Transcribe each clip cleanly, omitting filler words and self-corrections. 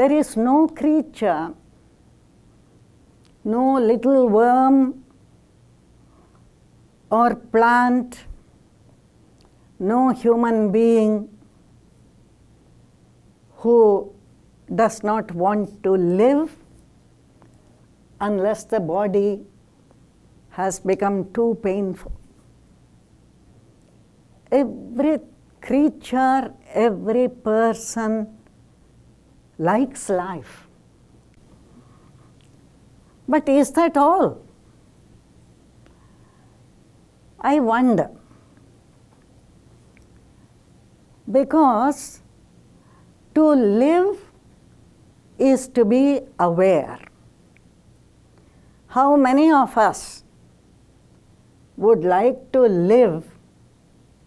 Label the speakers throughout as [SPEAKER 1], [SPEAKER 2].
[SPEAKER 1] There is no creature, no little worm or plant, no human being who does not want to live unless the body has become too painful. Every creature, every person likes life. But is that all? I wonder. Because to live is to be aware. How many of us would like to live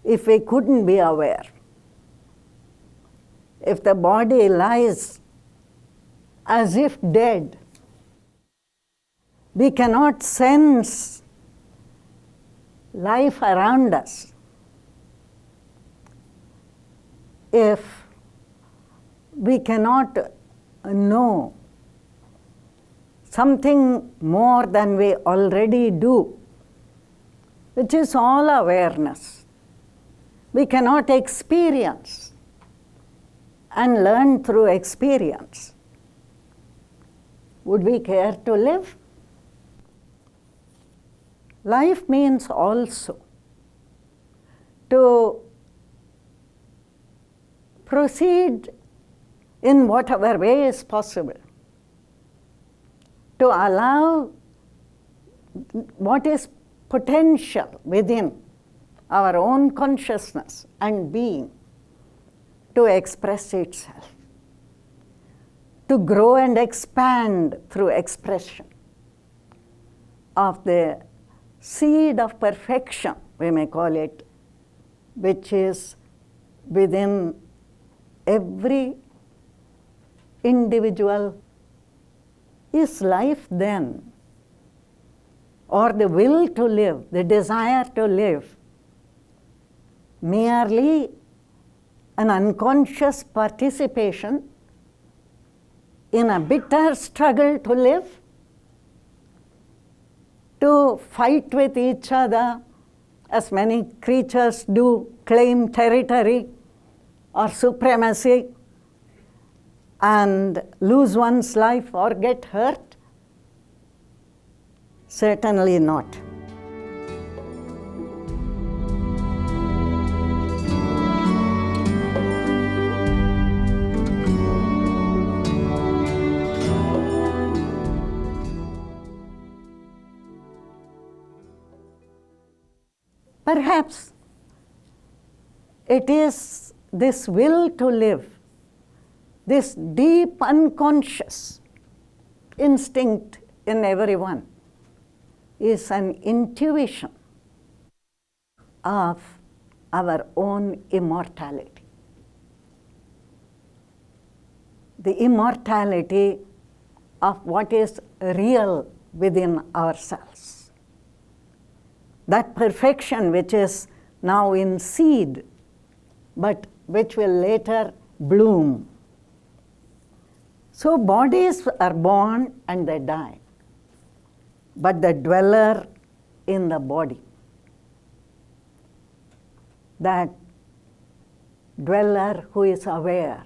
[SPEAKER 1] if we couldn't be aware? If the body lies as if dead, we cannot sense life around us. If we cannot know something more than we already do, which is all awareness, we cannot experience and learn through experience, would we care to live? Life means also to proceed in whatever way is possible, to allow what is potential within our own consciousness and being to express itself, to grow and expand through expression of the seed of perfection, we may call it, which is within every individual. Is life then, or the will to live, the desire to live, merely an unconscious participation in a bitter struggle to live? To fight with each other, as many creatures do, claim territory or supremacy and lose one's life or get hurt? Certainly not. Perhaps it is this will to live, this deep unconscious instinct in everyone, is an intuition of our own immortality. The immortality of what is real within ourselves. That perfection which is now in seed, but which will later bloom. So bodies are born and they die, but the dweller in the body, that dweller who is aware,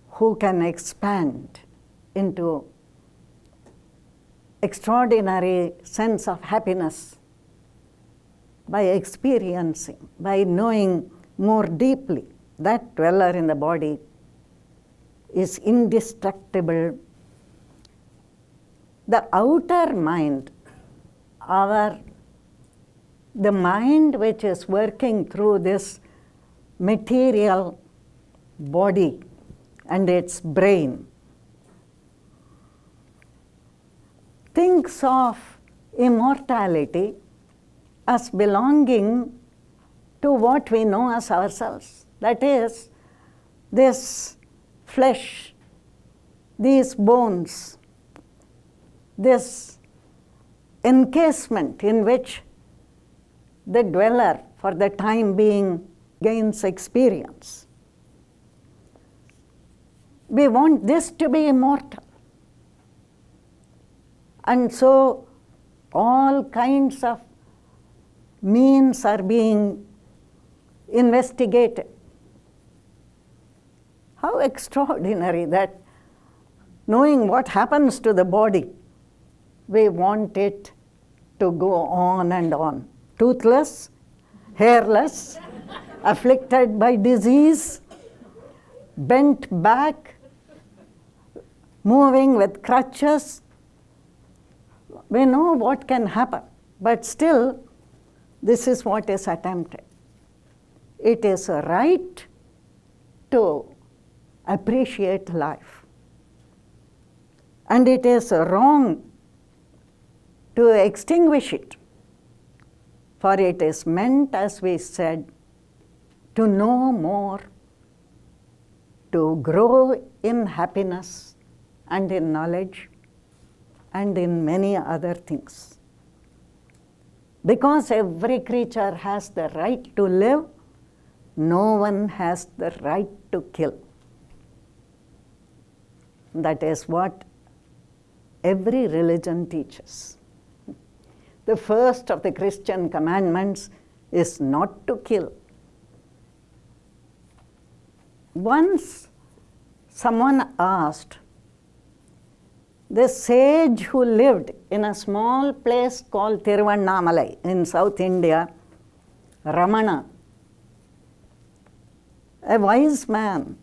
[SPEAKER 1] who can expand into extraordinary sense of happiness by experiencing, by knowing more deeply, that dweller in the body is indestructible. The outer mind, the mind which is working through this material body and its brain, thinks of immortality as belonging to what we know as ourselves. That is, this flesh, these bones, this encasement in which the dweller for the time being gains experience. We want this to be immortal. And so all kinds of means are being investigated. How extraordinary that, knowing what happens to the body, we want it to go on and on. Toothless, hairless, afflicted by disease, bent back, moving with crutches. We know what can happen, but still, this is what is attempted. It is a right to appreciate life. And it is wrong to extinguish it. For it is meant, as we said, to know more, to grow in happiness and in knowledge and in many other things. Because every creature has the right to live, no one has the right to kill. That is what every religion teaches. The first of the Christian commandments is not to kill. Once someone asked the sage who lived in a small place called Tiruvannamalai in South India, Ramana, a wise man,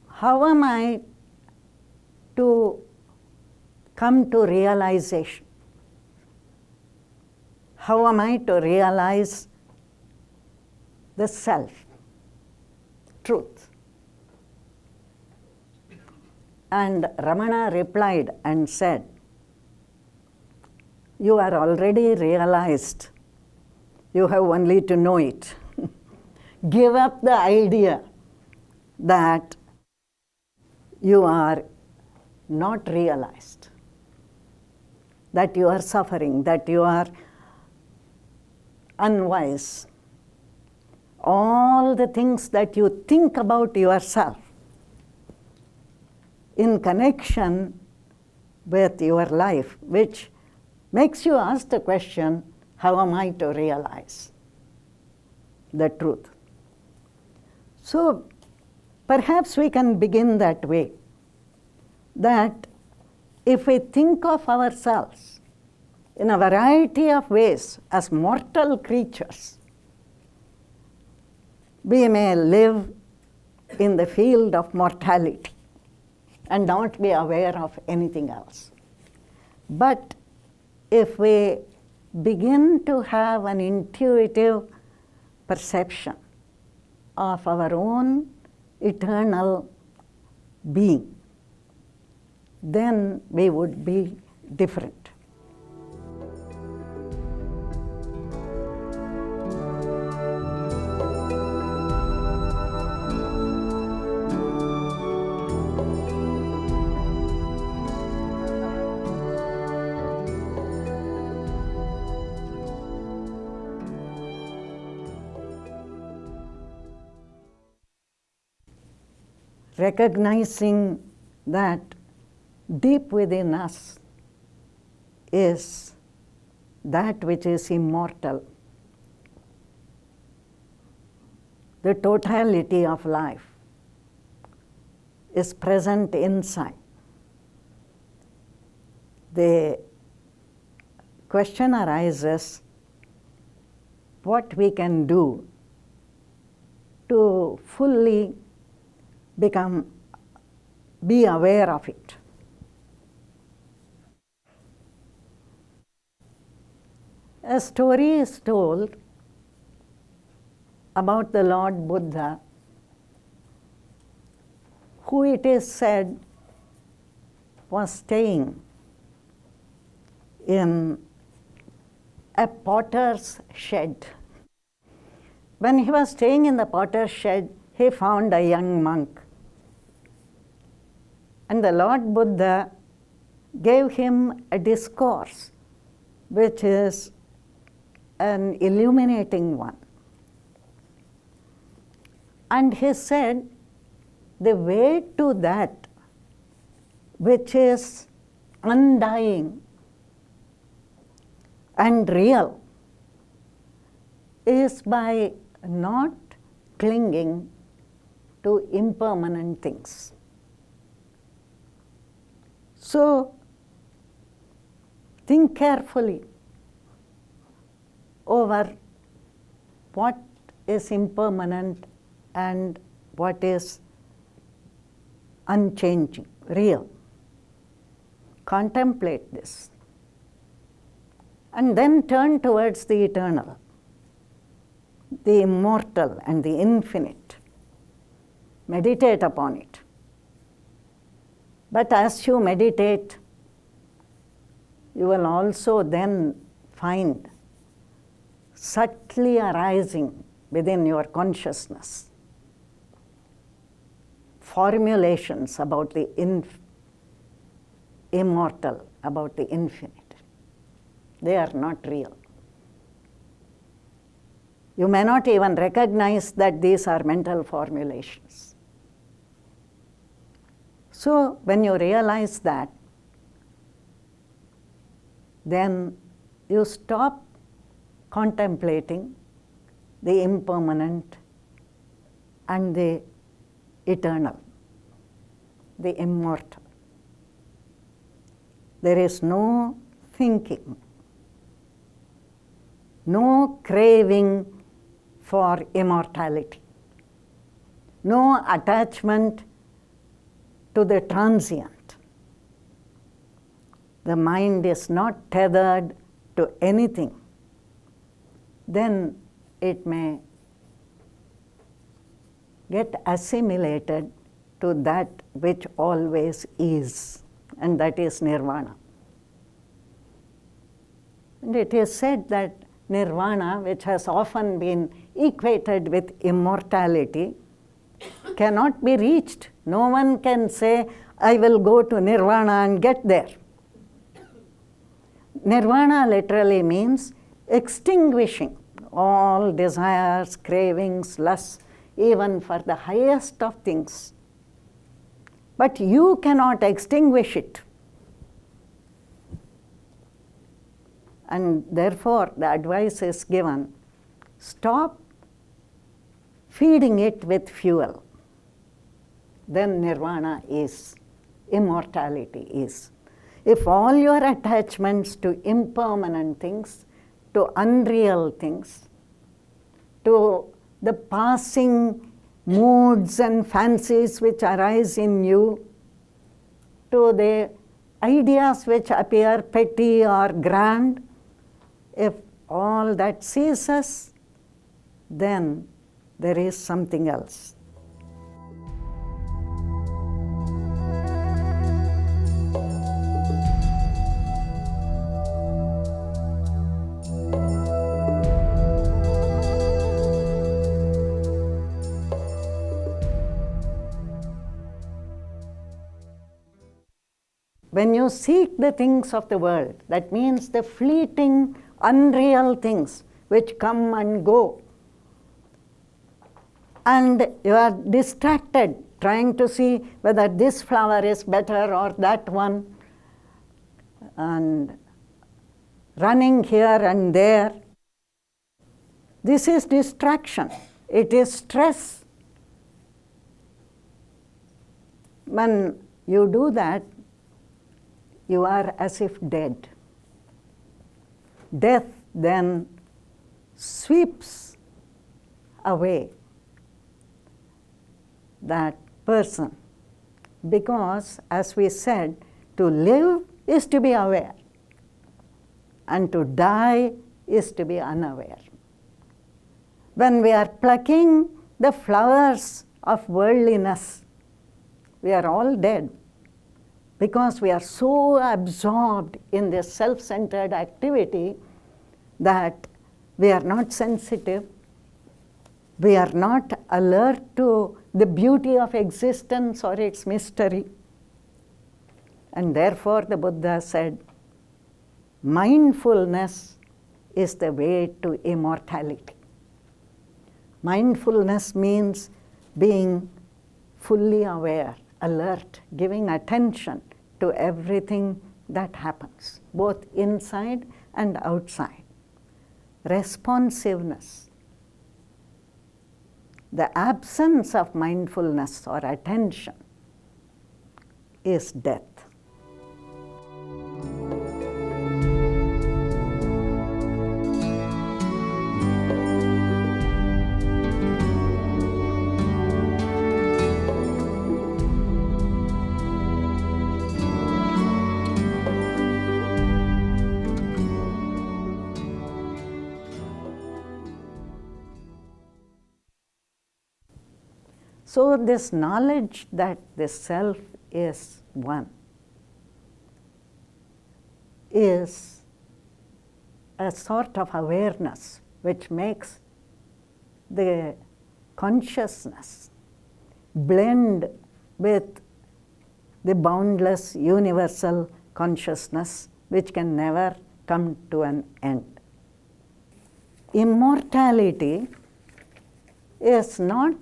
[SPEAKER 1] how am I to come to realization? How am I to realize the self, truth? And Ramana replied and said, you are already realized. You have only to know it. Give up the idea that you are not realized, that you are suffering, that you are unwise. All the things that you think about yourself in connection with your life, which makes you ask the question, how am I to realize the truth? So perhaps we can begin that way, that if we think of ourselves in a variety of ways as mortal creatures, we may live in the field of mortality and not be aware of anything else. But if we begin to have an intuitive perception of our own eternal being, then we would be different. Recognizing that deep within us is that which is immortal, the totality of life is present inside. The question arises what we can do to fully be aware of it. A story is told about the Lord Buddha, who it is said was staying in a potter's shed. When he was staying in the potter's shed, he found a young monk. And the Lord Buddha gave him a discourse, which is an illuminating one. And he said, the way to that which is undying and real is by not clinging to impermanent things. So, think carefully over what is impermanent and what is unchanging, real. Contemplate this. And then turn towards the eternal, the immortal and the infinite. Meditate upon it. But as you meditate, you will also then find subtly arising within your consciousness formulations about the immortal, about the infinite. They are not real. You may not even recognize that these are mental formulations. So, when you realize that, then you stop contemplating the impermanent and the eternal, the immortal. There is no thinking, no craving for immortality, no attachment to the transient. The mind is not tethered to anything. Then it may get assimilated to that which always is, and that is nirvana. And it is said that nirvana, which has often been equated with immortality, cannot be reached. No one can say, I will go to nirvana and get there. Nirvana literally means extinguishing all desires, cravings, lusts, even for the highest of things. But you cannot extinguish it. And therefore, the advice is given, stop feeding it with fuel. Then nirvana is, immortality is. If all your attachments to impermanent things, to unreal things, to the passing moods and fancies which arise in you, to the ideas which appear petty or grand, if all that ceases, then there is something else. When you seek the things of the world, that means the fleeting, unreal things which come and go, and you are distracted trying to see whether this flower is better or that one, and running here and there, this is distraction. It is stress. When you do that, you are as if dead. Death then sweeps away that person, because, as we said, to live is to be aware, and to die is to be unaware. When we are plucking the flowers of worldliness, we are all dead, because we are so absorbed in this self-centered activity that we are not sensitive, we are not alert to the beauty of existence or its mystery. And therefore the Buddha said, mindfulness is the way to immortality. Mindfulness means being fully aware, alert, giving attention to everything that happens, both inside and outside. Responsiveness. The absence of mindfulness or attention is death. So this knowledge that the self is one is a sort of awareness which makes the consciousness blend with the boundless universal consciousness which can never come to an end. Immortality is not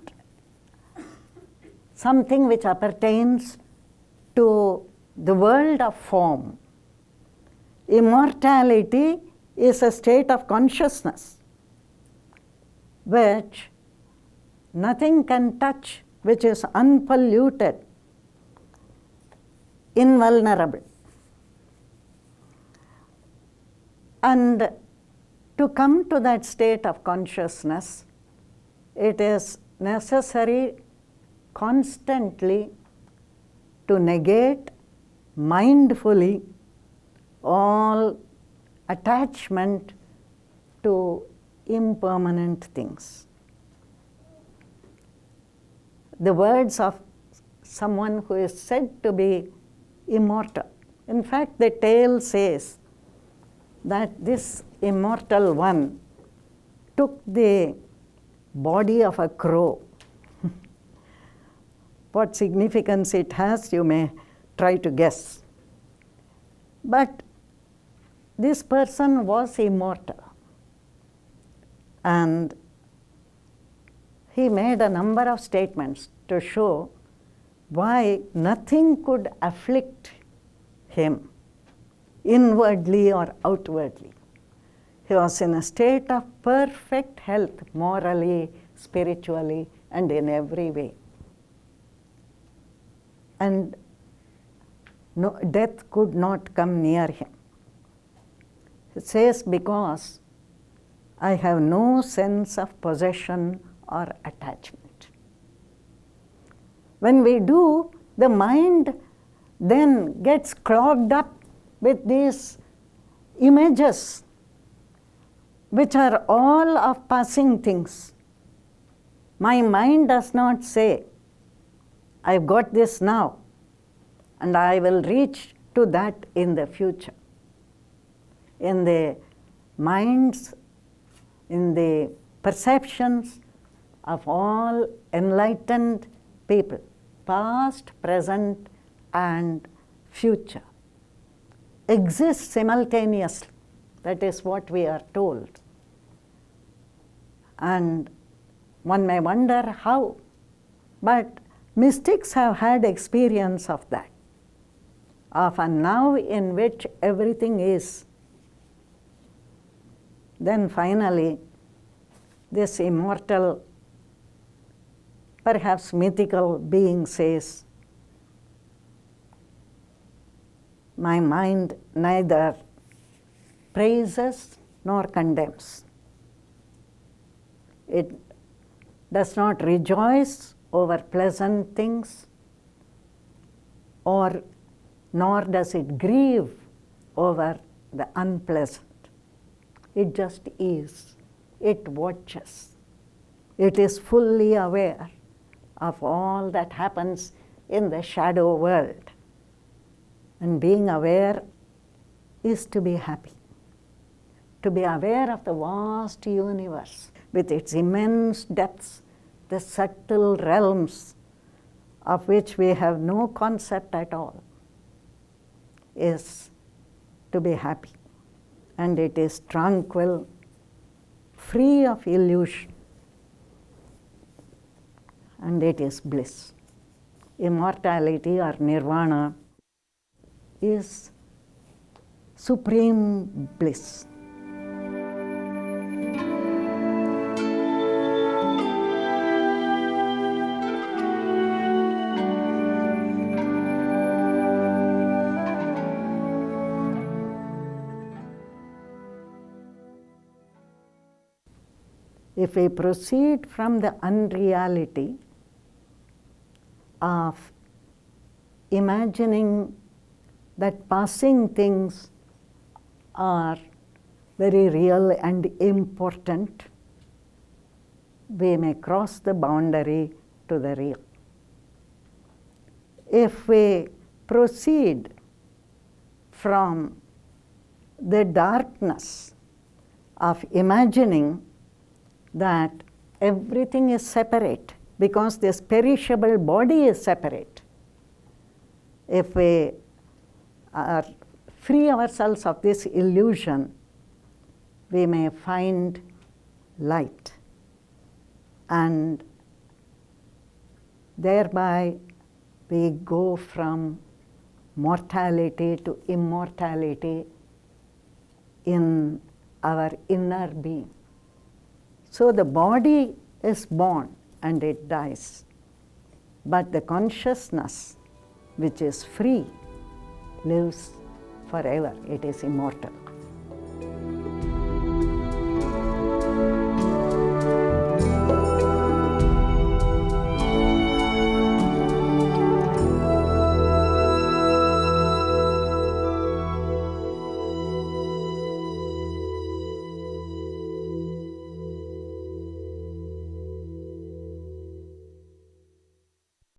[SPEAKER 1] something which appertains to the world of form. Immortality is a state of consciousness which nothing can touch, which is unpolluted, invulnerable. And to come to that state of consciousness, it is necessary constantly to negate mindfully all attachment to impermanent things. The words of someone who is said to be immortal. In fact, the tale says that this immortal one took the body of a crow. What significance it has, you may try to guess. But this person was immortal. And he made a number of statements to show why nothing could afflict him, inwardly or outwardly. He was in a state of perfect health, morally, spiritually, and in every way. And no, death could not come near him. It says, because I have no sense of possession or attachment. When we do, the mind then gets clogged up with these images, which are all of passing things. My mind does not say, I've got this now, and I will reach to that in the future. In the minds, in the perceptions of all enlightened people, past, present, and future, exist simultaneously. That is what we are told. And one may wonder how, but mystics have had experience of that, of a now in which everything is. Then finally, this immortal, perhaps mythical being says, my mind neither praises nor condemns. It does not rejoice over pleasant things, nor does it grieve over the unpleasant. It just is. It watches. It is fully aware of all that happens in the shadow world. And being aware is to be happy. To be aware of the vast universe with its immense depths, the subtle realms of which we have no concept at all, is to be happy. And it is tranquil, free of illusion. and it is bliss. Immortality or nirvana is supreme bliss. If we proceed from the unreality of imagining that passing things are very real and important, we may cross the boundary to the real. If we proceed from the darkness of imagining that everything is separate because this perishable body is separate, if we free ourselves of this illusion, we may find light, and thereby we go from mortality to immortality in our inner being. So the body is born and it dies, but the consciousness, which is free, lives forever. It is immortal.